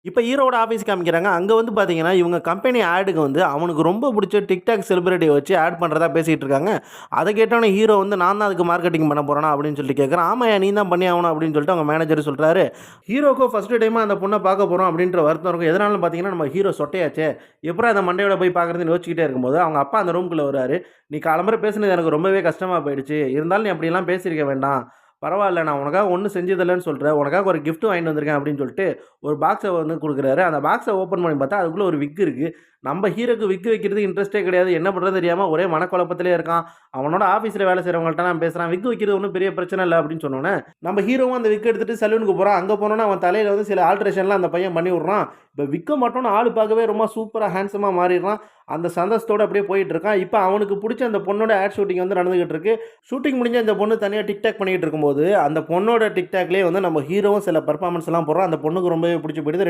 இப்ப ஹீரோவோட ஆஃபீஸ் காமிக்கிறாங்க. அங்க வந்து பார்த்தீங்கன்னா, இவங்க கம்பெனி ஆடுக்கு வந்து அவனுக்கு ரொம்ப புடிச்ச டிக்டாக் செலிபிரிட்டிய வச்சு ஆட் பண்றதா பேசிட்டு இருக்காங்க. அத கேட்டோனே ஹீரோ வந்து நான் தான் அதுக்கு மார்க்கெட்டிங் பண்ண போறேனா அப்படின்னு சொல்லிட்டு கேட்குறான். ஆமாய்யா நீ தான் பண்ணி ஆகணும் அப்படின்னு சொல்லிட்டு அவங்க மேனேஜர் சொல்றாரு. ஹீரோக்கும் ஃபர்ஸ்ட் டைமா அந்த பொண்ண பார்க்க போறோம் அப்படின்ற வருத்தம் இருக்கும். எதனாலன்னு பார்த்தீங்கன்னா, நம்ம ஹீரோ சொட்டையாச்சே. எப்புட்றா அந்த மண்டையோட போய் பார்க்குறதுன்னு யோசிச்சுக்கிட்டே இருக்கும்போது, அவங்க அப்பா அந்த ரூம்குள்ள வராரு. "நீ காலம்பற பேசுனது எனக்கு ரொம்பவே கஷ்டமா போயிடுச்சு. இருந்தாலும் நீ அப்படியெல்லாம் பேசியிருக்க வேண்டாம். பரவால்ல நான் உனக்காக ஒண்ணும் செஞ்சதில்லன்னு சொல்றேன். உனக்காக ஒரு கிஃப்ட் வாங்கிட்டு வந்திருக்கேன்" அப்படின்னு சொல்லிட்டு ஒரு பாக்ஸ வந்து குடுக்குறாரு. அந்த பாக்ஸ ஓப்பன் பண்ணி பார்த்தா, அதுக்குள்ள ஒரு விக் இருக்கு. நம்ம ஹீரோக்கு விக் வைக்கிறதுக்கு இன்ட்ரெஸ்ட்டே கிடையாது. என்ன பண்றதுன்னு தெரியாம ஒரே மனக்குழப்பத்திலேயே இருக்கான். அவனோட ஆஃபீஸ்ல வேலை செய்றவங்கள்ட்டலாம் பேசுறான். விக் வைக்கிறது ஒண்ணும் பெரிய பிரச்சனை இல்ல அப்படின்னு சொன்னோனே, நம்ம ஹீரோவும் அந்த விக் எடுத்துட்டு சலூனுக்கு போறான். அங்க போனோனே அவன் தலையில வந்து சில ஆல்டரேஷன்லாம் அந்த பையன் பண்ணி விடுறான். இப்ப விக்க மாட்டோம்னு ஆளு பார்க்கவே ரொம்ப சூப்பரா ஹேண்ட்ஸமா மாறிடுறான். அந்த சந்தோஷத்தோட அப்படியே போயிட்டு இருக்கான். இப்ப அவனுக்கு புடிச்ச அந்த பொண்ணோட ஆட் ஷூட்டிங் வந்து நடந்துகிட்டு இருக்கு. ஷூட்டிங் முடிஞ்சு அந்த பொண்ணு தனியா டிக்டாக் பண்ணிட்டு இருக்கும்போது, அந்த பொண்ணோட டிக்டாக்லயே வந்து நம்ம ஹீரோவும் சில பெர்ஃபார்மன்ஸ்லாம் போடுறான். அந்த பொண்ணுக்கு ரொம்பவே புடிச்சு போயிடுது.